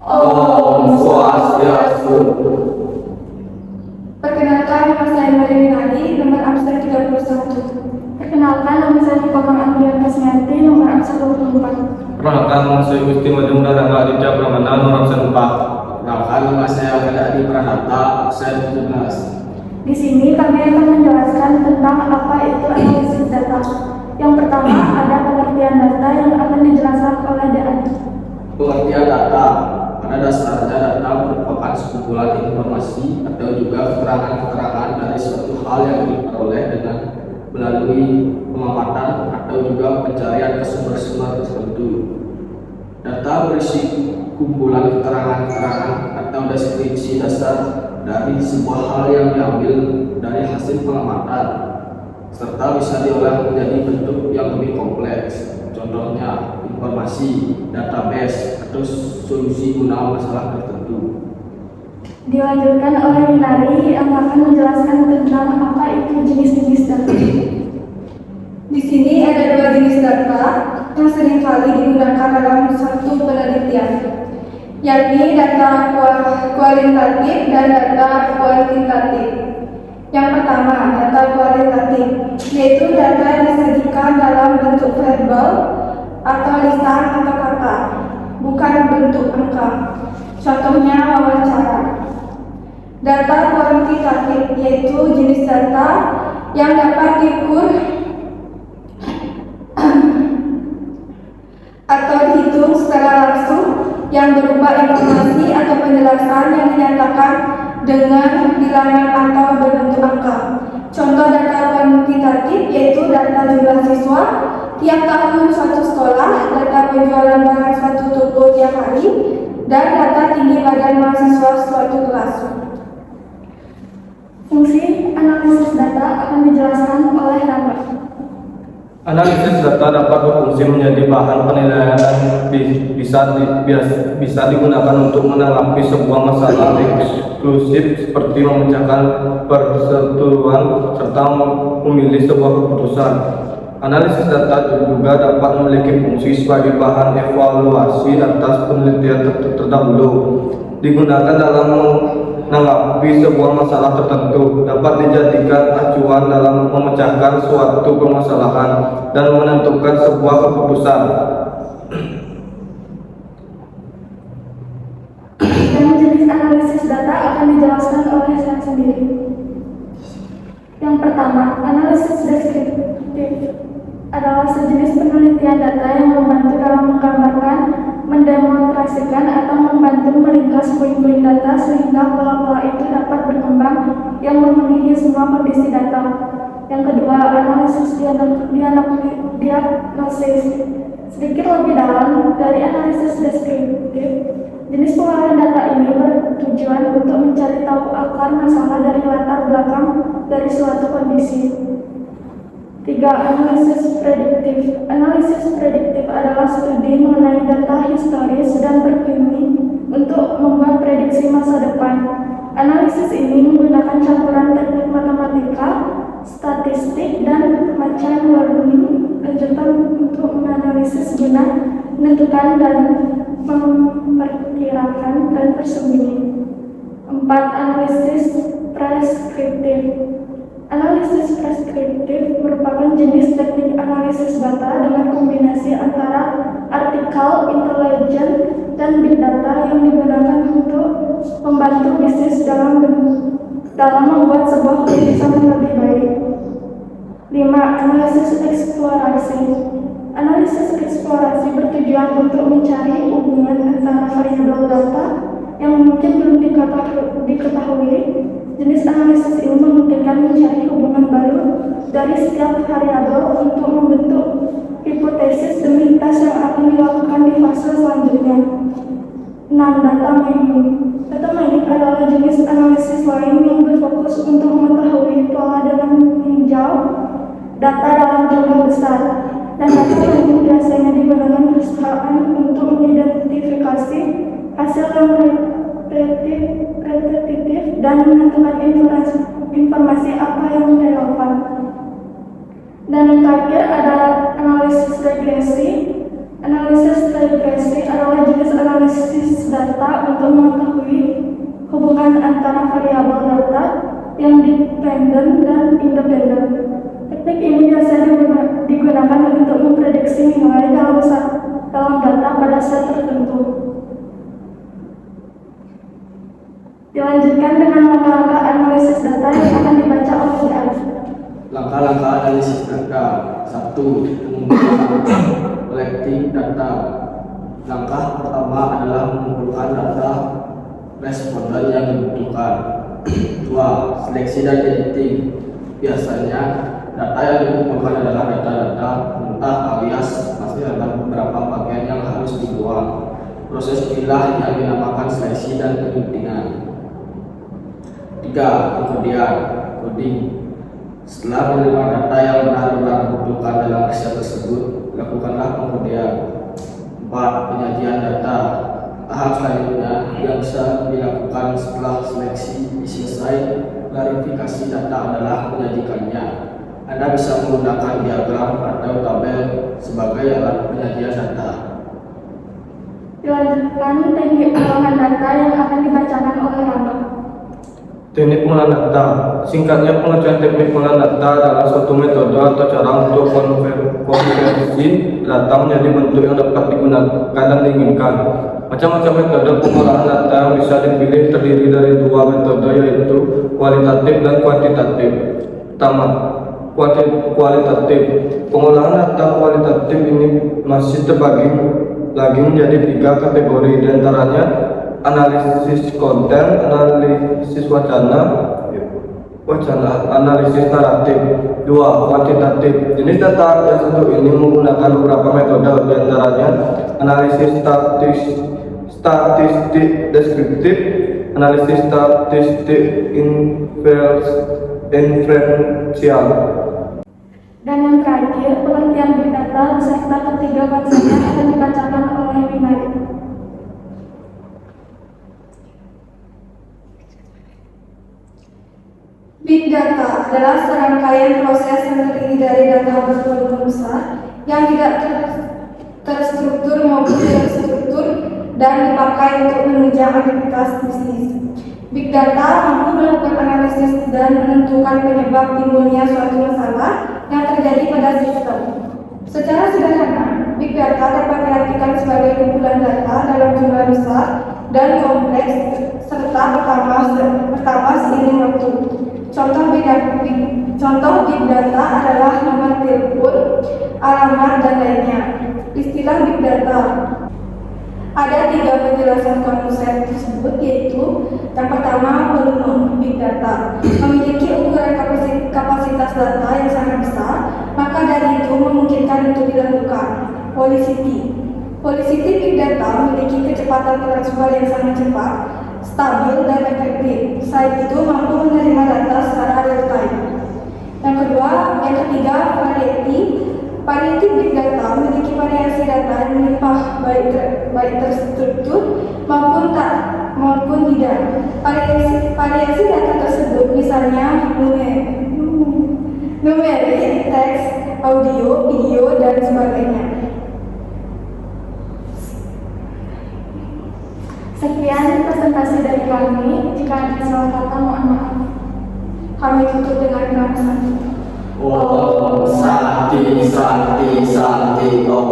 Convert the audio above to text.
Om Swastiastu. Perkenalkan, nama saya Maria Winadi, nomor absen 31. Perkenalkan, nama saya Komang Andrian Kasmianti, nomor absen 24. Perkenalkan, nama saya Gusti Madung Darangga Aditya Pramana, nomor absen 4. Perkenalkan, nama saya Adi Pranata, absen 17. Di sini kami akan menjelaskan tentang apa itu analisis data. Yang pertama ada pengertian data yang akan dijelaskan oleh Adi. Pengertian data. Pada dasarnya data merupakan sekumpulan informasi atau juga keterangan-keterangan dari suatu hal yang diperoleh dengan melalui pengamatan atau juga pencarian ke sumber-sumber tertentu. Data berisi kumpulan keterangan-keterangan atau deskripsi dasar dari sebuah hal yang diambil dari hasil pengamatan, serta bisa diolah menjadi bentuk yang lebih kompleks. Contohnya informasi, database, atau solusi guna masalah tertentu. Dilanjutkan oleh Winari yang akan menjelaskan tentang apa itu jenis-jenis data. Di sini ada dua jenis data yang seringkali digunakan dalam suatu penelitian, yakni data kualitatif dan data kuantitatif. Yang pertama, data kualitatif, yaitu data yang disajikan dalam bentuk verbal atau lisan atau kata, bukan bentuk angka. Contohnya wawancara. Data kuantitatif yaitu jenis data yang dapat diukur atau dihitung secara langsung, yang berupa informasi atau penjelasan yang dinyatakan dengan bilangan atau berbentuk angka. Contoh data kuantitatif yaitu data jumlah siswa tiap tahun suatu sekolah, data penjualan barang suatu toko tiap hari, dan data tinggi badan mahasiswa suatu kelas. Fungsi analisis data akan dijelaskan oleh Rama. Analisis data dapat berfungsi menjadi bahan penilaian dan bisa digunakan untuk menanggapi sebuah masalah eksklusif seperti memecahkan persetujuan serta memilih sebuah keputusan. Analisis data juga dapat memiliki fungsi sebagai bahan evaluasi atas penelitian terdahulu, digunakan dalam menanggapi sebuah masalah tertentu, dapat dijadikan acuan dalam memecahkan suatu permasalahan dan menentukan sebuah keputusan. Dan jenis analisis data akan dijelaskan oleh saya sendiri. Yang pertama, analisis deskriptif adalah sejenis penelitian data yang membantu dalam menggambarkan, mendemonstrasikan, atau membantu meringkas poin-poin data sehingga pola-pola itu dapat berkembang yang memenuhi semua kondisi data. Yang kedua, analisis diagnosis. Sedikit lebih dalam dari analisis deskriptif, jenis pengolahan data ini bertujuan untuk mencari tahu akar masalah dari latar belakang dari suatu kondisi. 3. Analisis prediktif. Analisis prediktif adalah studi mengenai data historis dan terkini untuk membuat prediksi masa depan. Analisis ini menggunakan campuran teknik matematika, statistik, dan machine learning lanjutan untuk menganalisis guna menentukan dan memperkirakan tren tersembunyi. 4. Analisis preskriptif. Analisis preskriptif merupakan jenis teknik analisis data dengan kombinasi antara artificial intelligence dan big data yang digunakan untuk membantu bisnis dalam membuat sebuah keputusan yang lebih baik. 5. Analisis eksplorasi. Analisis eksplorasi bertujuan untuk mencari hubungan antara variabel data yang mungkin belum diketahui. Jenis analisis ini memungkinkan mencari hubungan baru dari setiap variabel untuk membentuk hipotesis demi tes yang akan dilakukan di fase selanjutnya. 6. Data mining. Data mining adalah jenis analisis lain yang berfokus untuk mengetahui pola dengan meninjau data dalam jumlah besar. Dan data mining biasanya digunakan perusahaan untuk mengidentifikasi hasil yang repetitif dan menentukan informasi apa yang relevan. Dan yang terakhir ada analisis regresi. Analisis regresi adalah jenis analisis data peserta untuk mengetahui hubungan antara variabel data yang dependen dan independen. Teknik ini biasanya digunakan untuk memprediksi nilai dalam data pada set tertentu. Dilanjutkan dengan langkah-langkah analisis data yang akan dibaca oleh AI. Langkah-langkah analisis data. 1. Mengumpulkan collecting data. Langkah pertama adalah mengumpulkan data responden yang dibutuhkan. 2. Seleksi dan editing. Biasanya data yang dikumpulkan adalah data-data mentah alias masih ada beberapa bagian yang harus dibuang. Proses inilah yang dinamakan seleksi dan penyuntingan. 3. Kemudian coding. Setelah menerima data yang benar-benar dibutuhkan dalam riset tersebut, lakukanlah pengkodian. 4. Penyajian data. Tahap selanjutnya yang bisa dilakukan setelah seleksi selesai, klarifikasi data adalah menyajikannya. Anda bisa menggunakan diagram atau tabel sebagai alat penyajian data. Dilanjutkan teknik pengolahan data yang akan dibacakan oleh Rama. Teknik pengolahan data. Singkatnya, pengertian teknik pengolahan data adalah suatu metode atau cara untuk konversi data menjadi bentuk yang dapat digunakan dan diinginkan. Macam-macam metode pengolahan data yang bisa dipilih terdiri dari dua metode, yaitu kualitatif dan kuantitatif. Pertama, kualitatif. Pengolahan data kualitatif ini masih terbagi lagi menjadi 3 kategori, diantaranya analisis konten, analisis wacana, analisis naratif. 2. Kuantitatif. Jenis data yang satu ini menggunakan beberapa metode, diantaranya analisis statistik deskriptif, analisis statistik inferensial. Dan yang terakhir, pengertian big data beserta ketiga konsepnya akan dibacakan oleh Winari. Big data adalah serangkaian proses yang terdiri dari data bervolume besar yang tidak terstruktur maupun terstruktur dan dipakai untuk menunjang aktivitas bisnis. Big data mampu melakukan analisis dan menentukan penyebab timbulnya suatu masalah yang terjadi pada sistem. Secara sederhana, big data dapat diartikan sebagai kumpulan data dalam jumlah besar dan kompleks serta pertama seiring waktu. Contoh big data adalah nomor telepon, alamat, dan lainnya. Istilah big data. Ada 3 penjelasan konsep tersebut, yaitu yang pertama, volume big data. Memiliki ukuran kapasitas data yang sangat besar, maka dari itu memungkinkan untuk dilakukan. Velocity big data memiliki kecepatan transfer yang sangat cepat, stabil, dan efektif. Selain itu mampu menerima data secara real time. Yang ketiga, variety big data memiliki variasi data yang melimpah, baik terstruktur maupun tidak. Variasi data tersebut misalnya numerik, teks, audio, video, dan sebagainya. Sekian presentasi dari kami. Jika ada salah kata, mohon maaf. Kami tutup dengan nama Santi. Om Santi Santi Santi Om.